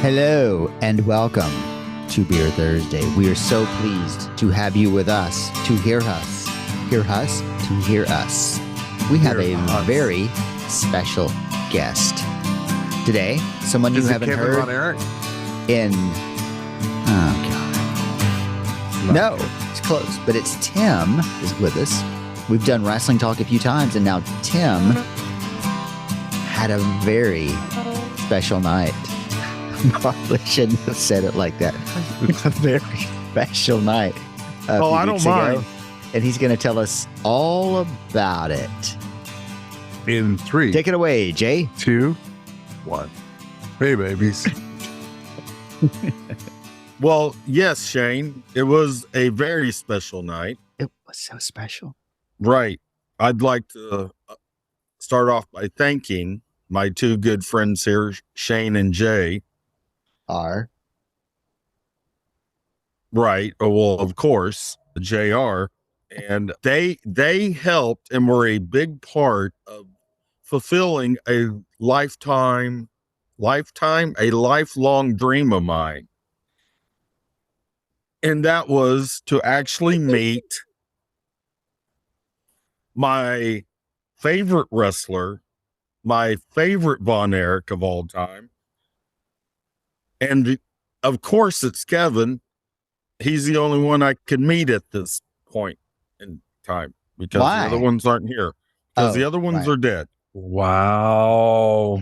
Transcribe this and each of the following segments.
Hello and welcome to Beer Thursday. We are so pleased to have you with us, to hear us. Hear us? To hear us. We have a very special guest today. Someone you haven't Kevin heard Von Erich? in... Oh, God. No, it's close. But it's Tim is with us. We've done Wrestling Talk a few times, and now Tim had a very special night. Probably shouldn't have said it like that. A very special night. I don't mind. And he's going to tell us all about it. In 3, Take it away, Jay. 2, 1. Hey, babies. Well, yes, Shayne. It was a very special night. It was so special. Right. I'd like to start off by thanking my two good friends here, Shayne and Jay. Right. Oh, well, of course, JR. And they helped and were a big part of fulfilling a lifelong dream of mine. And that was to actually meet my favorite wrestler, my favorite Von Erich of all time. And of course, it's Kevin. He's the only one I could meet at this point in time because the other ones aren't here. Because the other ones are dead. Wow.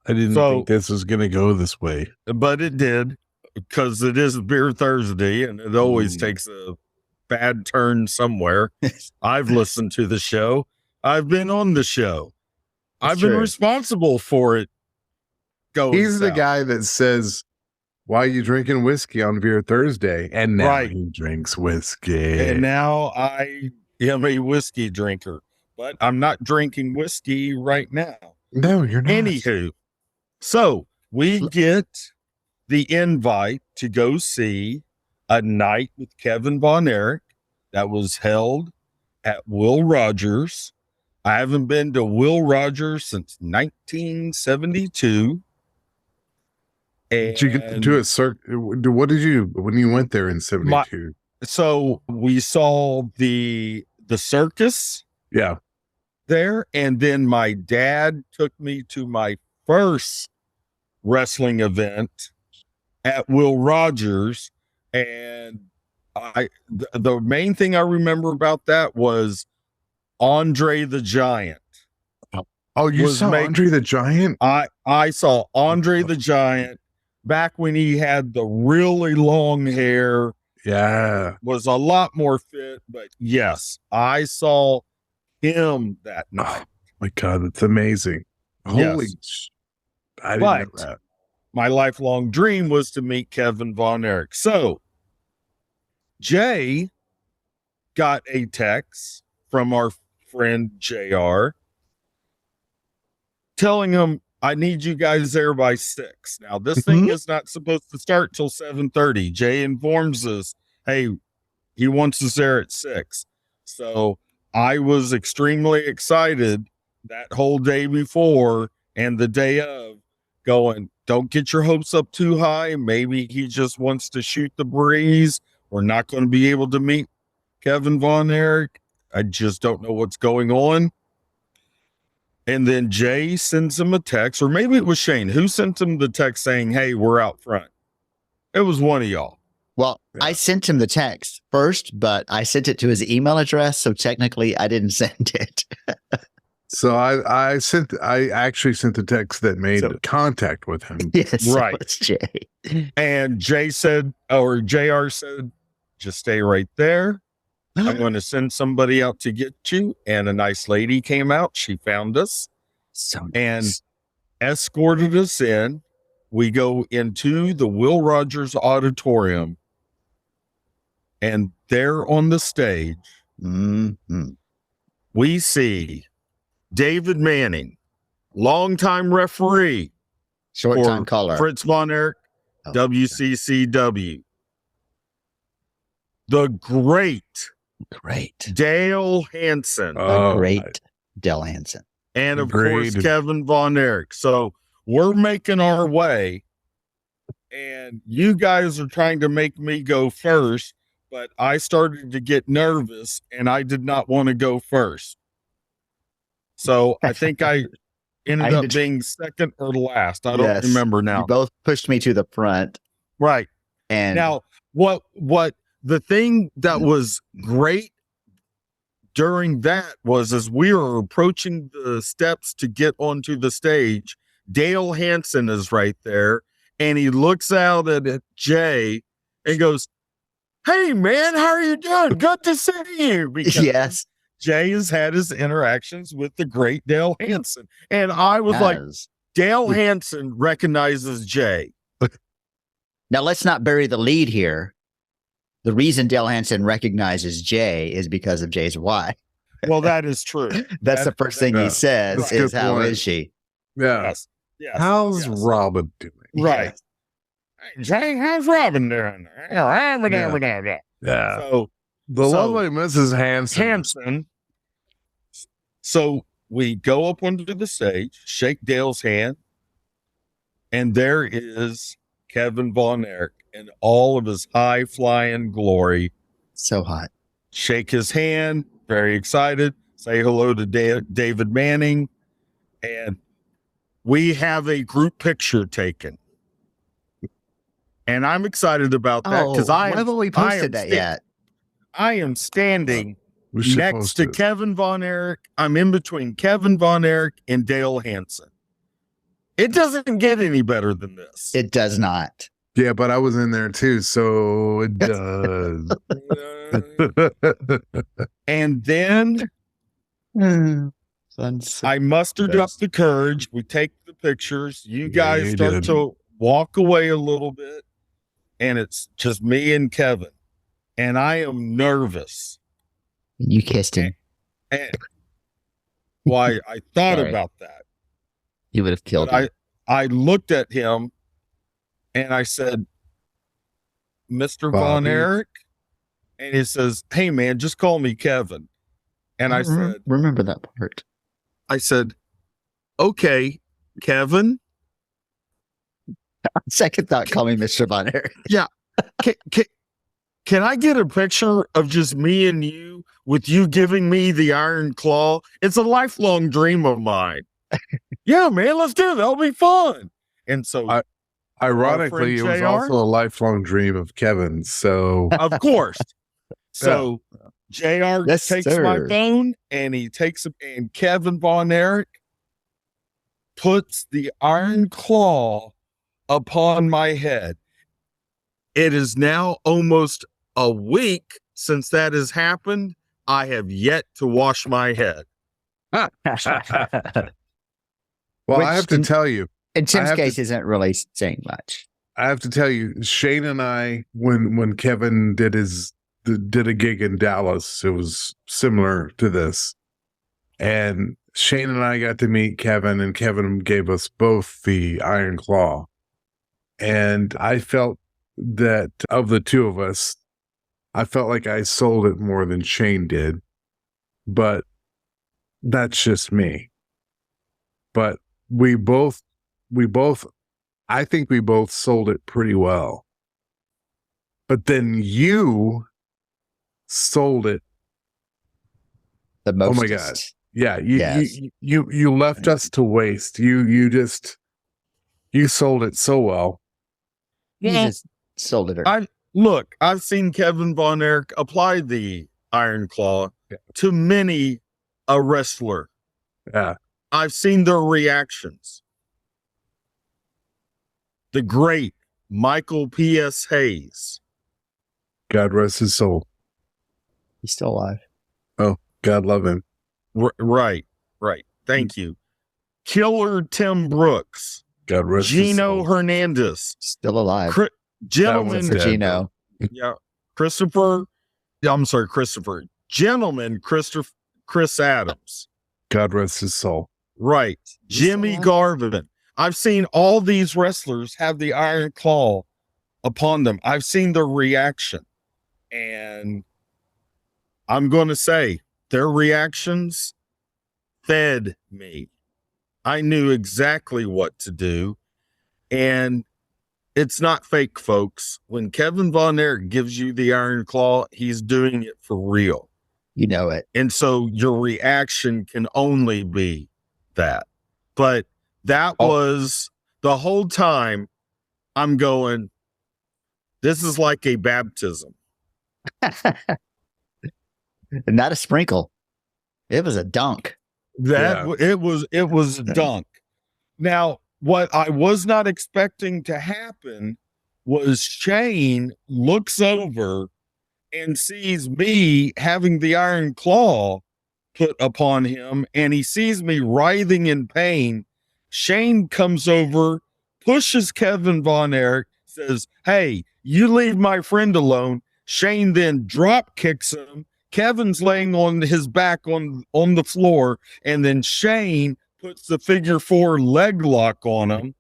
I didn't think this was going to go this way. But it did, because it is Beer Thursday, and it always takes a bad turn somewhere. I've listened to the show. I've been on the show. I've been responsible for it. He's the guy that says, "Why are you drinking whiskey on Beer Thursday?" And now he drinks whiskey. And now I am a whiskey drinker, but I'm not drinking whiskey right now. No, you're not. Anywho, so we get the invite to go see a night with Kevin Von Erich that was held at Will Rogers. I haven't been to Will Rogers since 1972. Did you get to do a what did you, when you went there in 72? So we saw the circus there, and then my dad took me to my first wrestling event at Will Rogers, and the main thing I remember about that was Andre the Giant. Oh, you saw Andre the Giant? I saw Andre the Giant back when he had the really long hair. Yeah. Was a lot more fit, but yes, I saw him that night. Oh, my God, that's amazing. Holy, I didn't know that. My lifelong dream was to meet Kevin Von Erich. So Jay got a text from our friend JR telling him, "I need you guys there by 6. Now, this thing is not supposed to start till 7:30. Jay informs us, hey, he wants us there at 6. So I was extremely excited that whole day before and the day of, going, don't get your hopes up too high. Maybe he just wants to shoot the breeze. We're not going to be able to meet Kevin Von Erich. I just don't know what's going on." And then Jay sends him a text, or maybe it was Shayne who sent him the text saying, "Hey, we're out front." It was one of y'all. Well, I sent him the text first, but I sent it to his email address, so technically I didn't send it. So I actually sent the text that made contact with him. Yes, right. So it's Jay. And Jay said, or JR said, "Just stay right there. I'm going to send somebody out to get you." And a nice lady came out. She found us and escorted us in. We go into the Will Rogers Auditorium, and there on the stage, we see David Manning, longtime referee, short-time caller, Fritz Von Erich, WCCW. The great Dale Hansen. Dale Hansen. And of course, Kevin Von Erich. So we're making our way and you guys are trying to make me go first, but I started to get nervous and I did not want to go first. So I think I ended up being second or last. I don't remember now. You both pushed me to the front. Right. And now what the thing that was great during that was, as we were approaching the steps to get onto the stage, Dale Hansen is right there, and he looks out at Jay and goes, "Hey man, how are you doing? Good to see you." Because Jay has had his interactions with the great Dale Hansen. And I was like, Dale Hansen recognizes Jay. Now let's not bury the lead here. The reason Dale Hansen recognizes Jay is because of Jay's wife. Well, that is true. That's the first thing he says is, "How is she?" Yeah. Yes. How's Robin doing? Right. Yes. Hey, Jay, how's Robin doing? Yeah. So the lovely Mrs. Hansen. So we go up onto the stage, shake Dale's hand, and there is Kevin Von Erich in all of his high-flying glory. So hot. Shake his hand, very excited, say hello to David Manning, and we have a group picture taken. And I'm excited about that because why haven't we posted that yet? I am standing next to Kevin Von Erich. I'm in between Kevin Von Erich and Dale Hansen. It doesn't get any better than this. It does not. Yeah, but I was in there too, so it does. And then I mustered up the courage. We take the pictures. You guys start to walk away a little bit, and it's just me and Kevin. And I am nervous. You kissed him. And why I thought about that. You would have killed him. I looked at him and I said, "Mr. Von Erich?" And he says, "Hey man, just call me Kevin." And I said, remember that part. I said, "Okay, Kevin." Second thought, call me Mr. Von Erich. Yeah. Can I get a picture of just me and you with you giving me the iron claw? It's a lifelong dream of mine. Yeah, man, let's do it. That'll be fun. And so, ironically, it was also a lifelong dream of Kevin. So, of course. So, JR takes my phone and he takes it, and Kevin Von Erich puts the iron claw upon my head. It is now almost a week since that has happened. I have yet to wash my head. Well, I have to tell you, in Tim's case, isn't really saying much. I have to tell you, Shayne and I, when Kevin did a gig in Dallas, it was similar to this, and Shayne and I got to meet Kevin, and Kevin gave us both the Iron Claw, and I felt that of the two of us, I felt like I sold it more than Shayne did, but that's just me. But we both, I think we both sold it pretty well. But then you sold it the most. Oh my God. Yeah. You left us to waste. You sold it so well. You just sold it. Look, I've seen Kevin Von Erich apply the Iron Claw to many a wrestler. Yeah. I've seen their reactions. The great Michael P.S. Hayes. God rest his soul. He's still alive. Oh, God love him. Right. Thank you. Killer Tim Brooks. God rest Gino his soul. Hernandez. Still alive. Gentleman. Gino. Yeah. Christopher. Gentleman Chris Adams. God rest his soul. Right. Jimmy Garvin. I've seen all these wrestlers have the Iron Claw upon them. I've seen their reaction. And I'm going to say their reactions fed me. I knew exactly what to do. And It's not fake, folks. When Kevin Von Erich gives you the Iron Claw, he's doing it for real. You know it. And so your reaction can only be that. But that was the whole time I'm going, this is like a baptism. Not a sprinkle. It was a dunk. It was a dunk. Now, what I was not expecting to happen was Shayne looks over and sees me having the Iron Claw put upon him, and he sees me writhing in pain. Shayne comes over, pushes Kevin Von Erich, says, "Hey, you leave my friend alone." Shayne then drop kicks him. Kevin's laying on his back on the floor, and then Shayne puts the figure 4 leg lock on him.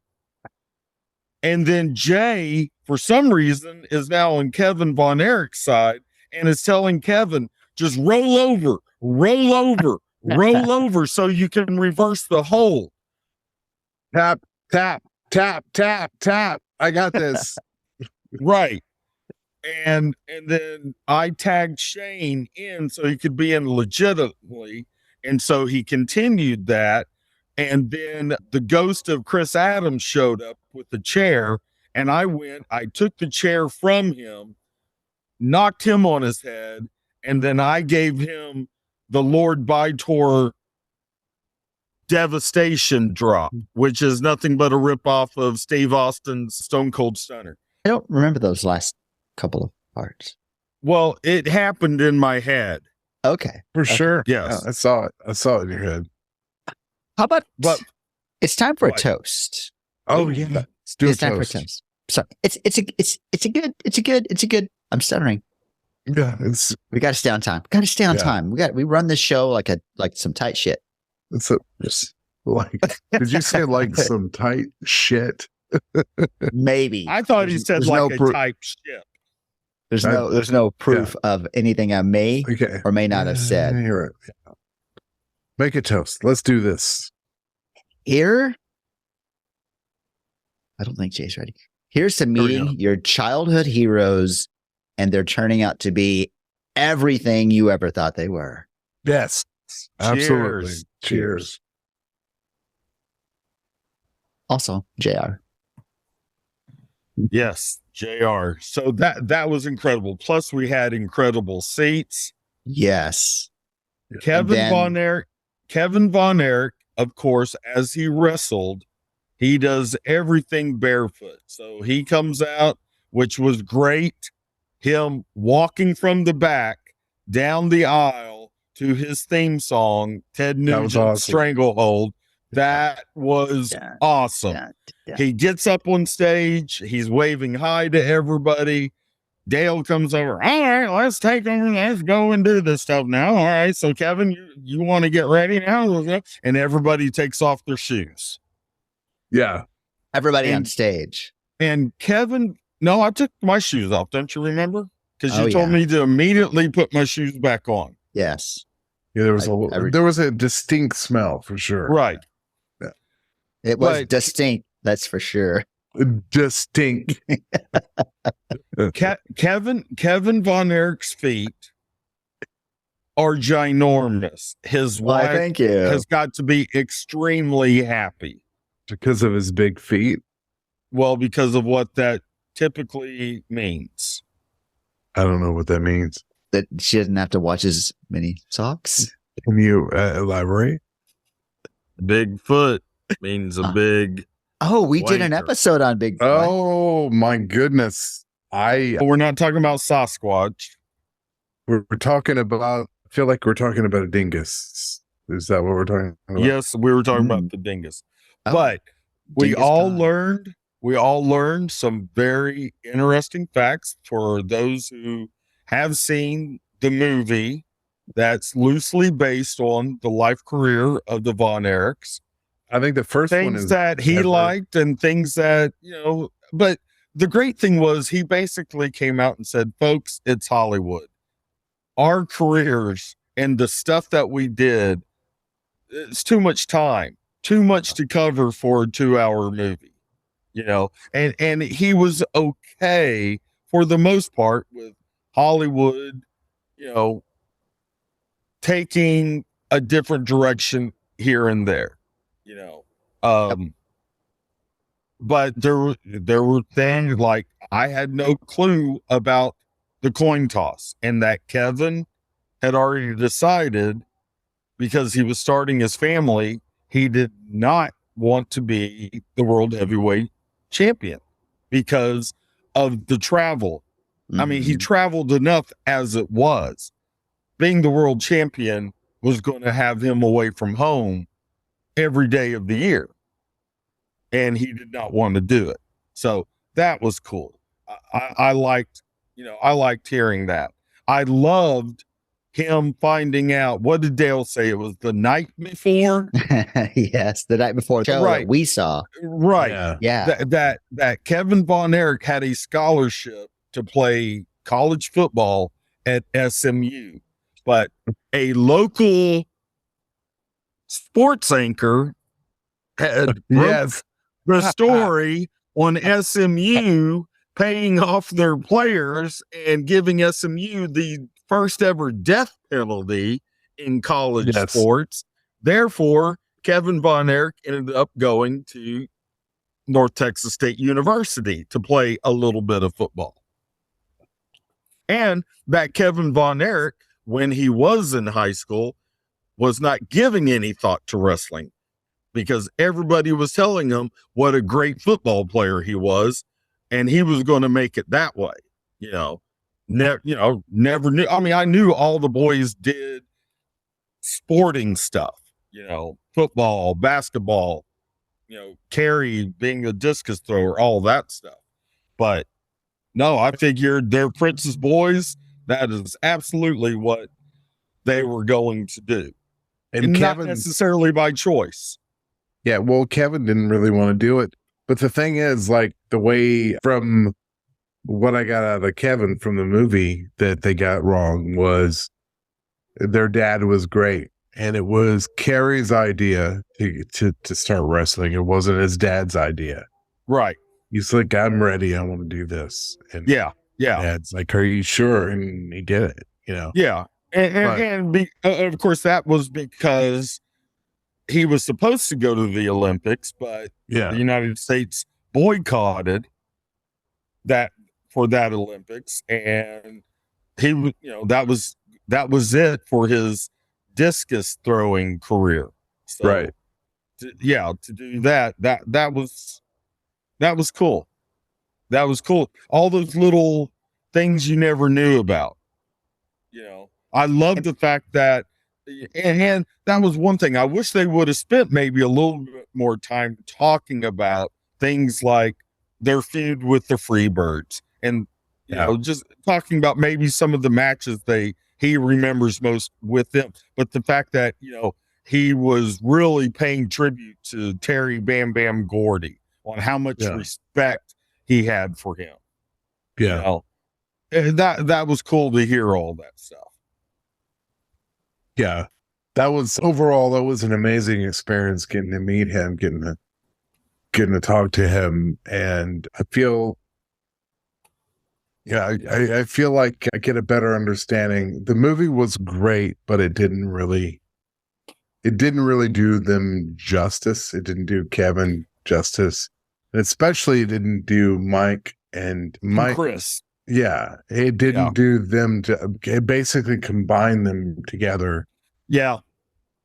And then Jay, for some reason, is now on Kevin Von Erich's side and is telling Kevin, just roll over, roll so you can reverse the hold. Tap, tap, tap, tap, tap. I got this. Right. And then I tagged Shayne in so he could be in legitimately. And so he continued that. And then the ghost of Chris Adams showed up with the chair. And I took the chair from him, knocked him on his head. And then I gave him the Lord Bytor Devastation drop, which is nothing but a ripoff of Steve Austin's Stone Cold Stunner. I don't remember those last couple of parts. Well, it happened in my head. Okay. For sure. Yes. Yeah, I saw it. I saw it in your head. How about, But it's time for what? a toast. Oh, yeah. Let's do It's a time for a toast. toast. So it's a good, I'm stuttering. Yeah, We got to stay on time. Got to stay on Yeah. time. We run this show like some tight shit. it's like, did you say like some tight shit? Maybe. I thought he said there's like no a proof. type ship. There's no proof of anything I may Okay. or may not have said. You're right. Yeah. Make a toast. Let's do this. Here, I don't think Jay's ready. Here's to Here we meeting go. your childhood heroes, and they're turning out to be everything you ever thought they were. Yes. Absolutely. Cheers. Cheers. Also, JR. Yes, JR. So that was incredible. Plus, we had incredible seats. Yes. Kevin Von Erich, of course, as he wrestled, he does everything barefoot. So he comes out, which was great. Him walking from the back down the aisle to his theme song, Ted That was Nugent's awesome. Stranglehold. That was Yeah. awesome. Yeah. He gets up on stage. He's waving hi to everybody. Dale comes over. All right, let's take over. Let's go and do this stuff now. All right. So, Kevin, you want to get ready now? And everybody takes off their shoes. Yeah. Everybody on And- stage. And Kevin, no, I took my shoes off. Don't you remember? Because you Oh, told yeah. me to immediately put my shoes back on. Yes. Yeah. There was I- there was a distinct smell for sure. Right. It was But- distinct. That's for sure. Distinct. Kevin Von Erich's feet are ginormous. His Why, wife thank you. has got to be extremely happy. Because of his big feet. Well, because of what that typically means. I don't know what that means. That she doesn't have to watch as many socks. Can you elaborate? Big foot means a big. Oh, we did an Wanker. episode on Big. Oh my goodness. We're not talking about Sasquatch. We're talking about, I feel like we're talking about a dingus. Is that what we're talking about? Yes, we were talking about the dingus. Oh, But we Dingus all Khan. learned some very interesting facts for those who have seen the movie that's loosely based on the life career of the Von Erichs. I think the first one Things is that he ever- liked and things that, but the great thing was he basically came out and said, folks, it's Hollywood. Our careers and the stuff that we did, it's too much time, too much to cover for a 2-hour movie. and he was okay for the most part with Hollywood, taking a different direction here and there, but there were things like I had no clue about the coin toss, and that Kevin had already decided, because he was starting his family, he did not want to be the world heavyweight champion because of the travel. Mm-hmm. I mean, he traveled enough as it was. Being the world champion was going to have him away from home every day of the year. And he did not want to do it. So that was cool. I liked hearing that. I loved him finding out. What did Dale say? It was the night before? Yes, the night before the show that we saw. Right. Yeah. That Kevin Von Erich had a scholarship to play college football at SMU, but a local sports anchor had the story on SMU paying off their players and giving SMU the first ever death penalty in college sports. Therefore, Kevin Von Erich ended up going to North Texas State University to play a little bit of football. And that Kevin Von Erich, when he was in high school, was not giving any thought to wrestling because everybody was telling him what a great football player he was, and he was going to make it that way. Never knew. I mean, I knew all the boys did sporting stuff, football, basketball, carry, being a discus thrower, all that stuff. But no, I figured they're Prince's boys. That is absolutely what they were going to do. And Kevin, not necessarily by choice. Yeah, well, Kevin didn't really want to do it. But the thing is, like, the way from what I got out of Kevin from the movie that they got wrong was their dad was great. And it was Carrie's idea to start wrestling. It wasn't his dad's idea. Right. He's like, I'm ready. I want to do this. And Dad's like, are you sure? And he did it, Yeah. And of course, that was because he was supposed to go to the Olympics, but the United States boycotted that for that Olympics. And he, that was it for his discus throwing career. So, right. To do that was cool. That was cool. All those little things you never knew about. I love the fact that, and that was one thing. I wish they would have spent maybe a little bit more time talking about things like their feud with the Freebirds, and just talking about maybe some of the matches he remembers most with them. But the fact that he was really paying tribute to Terry Bam Bam Gordy on how much respect he had for him. And that was cool to hear all that stuff. Yeah, that was an amazing experience getting to meet him, getting to talk to him. And I feel, I feel like I get a better understanding. The movie was great, but it didn't really do them justice. It didn't do Kevin justice. And especially it didn't do Mike and Chris. Yeah, it didn't do them it basically combined them together. Yeah.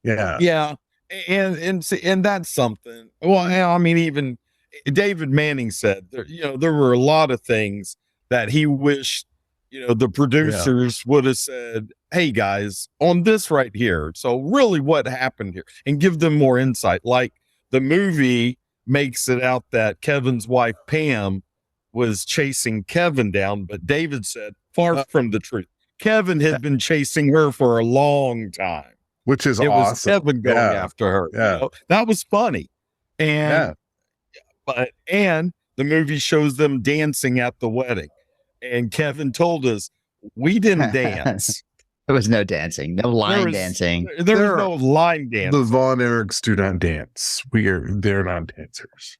And that's something. Well, I mean, even David Manning said there were a lot of things that he wished, the producers would have said, hey guys, on this right here. So really what happened here, and give them more insight. Like the movie makes it out that Kevin's wife, Pam, was chasing Kevin down, but David said, far from the truth. Kevin had been chasing her for a long time. Which is awesome. It was Kevin going after her. Yeah. That was funny. And the movie shows them dancing at the wedding. And Kevin told us, we didn't dance. There was no dancing, no line dancing. There was no line dancing. The Von Erichs do not dance. They're not dancers.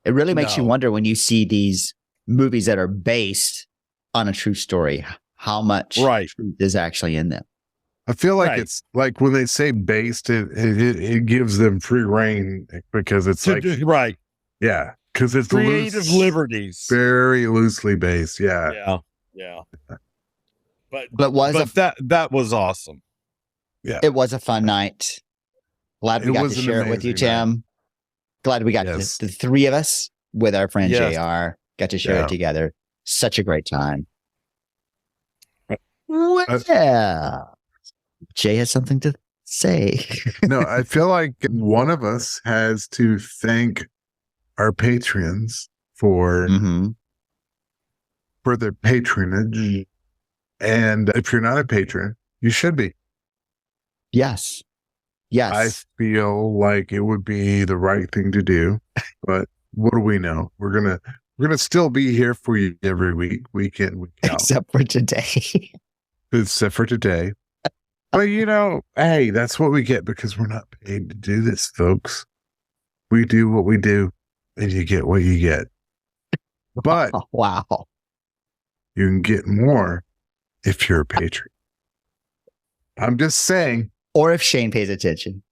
It really makes you No. wonder when you see these movies that are based on a true story, how much Right. truth is actually in them. I feel like Right. it's like when they say based, it gives them free reign because it's like, Right. yeah, because it's Creative liberties. very loosely based. Yeah. Yeah. Yeah. But that was awesome. It was a fun night. Glad we It got was to an share it with you, amazing night. Tim. Glad we got Yes. the three of us with our friend Yes. JR. Got to share Yeah. it together. Such a great time. Well, Jay has something to say. No, I feel like one of us has to thank our patrons for Mhm. their patronage. And if you're not a patron, you should be. Yes. Yes. I feel like it would be the right thing to do, but what do we know? We're gonna still be here for you every week, week in, week out, Except for today. except for today. But hey, that's what we get because we're not paid to do this, folks. We do what we do, and you get what you get. But Oh, wow. you can get more if you're a patron. I'm just saying. Or if Shayne pays attention.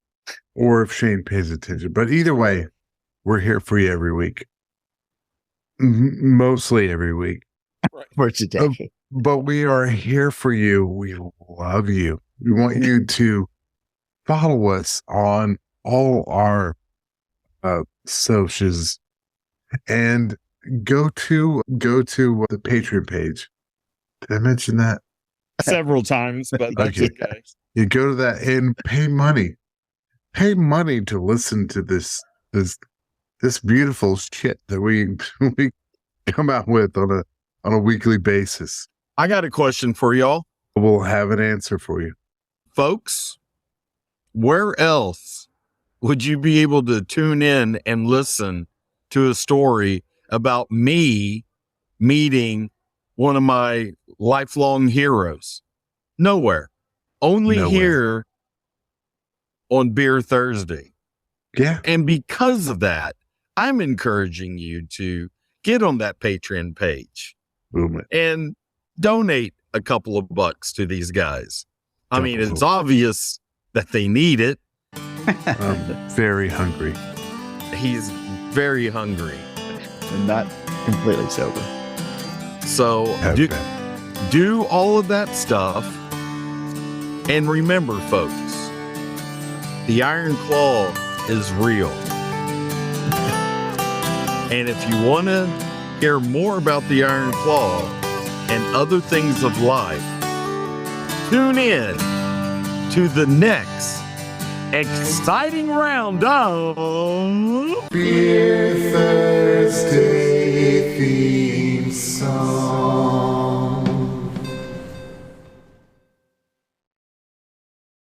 Or if Shayne pays attention. But either way, we're here for you every week. Mostly every week. For today. But we are here for you. We love you. We want you to follow us on all our socials and go to the Patreon page. Did I mention that? Several times, but that's Okay. okay. You go to that and pay money. Pay money to listen to this beautiful shit that we come out with on a weekly basis. I got a question for y'all, We'll have an answer for you. folks. Where else would you be able to tune in and listen to a story about me meeting one of my lifelong heroes? Nowhere. Only Nowhere. here on Beer Thursday. Yeah. And because of that, I'm encouraging you to get on that Patreon page Boom it. and donate a couple of bucks to these guys. I mean, Couple. it's obvious that they need it. I'm very hungry. He's very hungry. And not completely sober. So Have do, been. do all of that stuff. And remember, folks, the Iron Claw is real. And if you want to hear more about the Iron Claw and other things of life, tune in to the next exciting round of Beer Thursday theme song.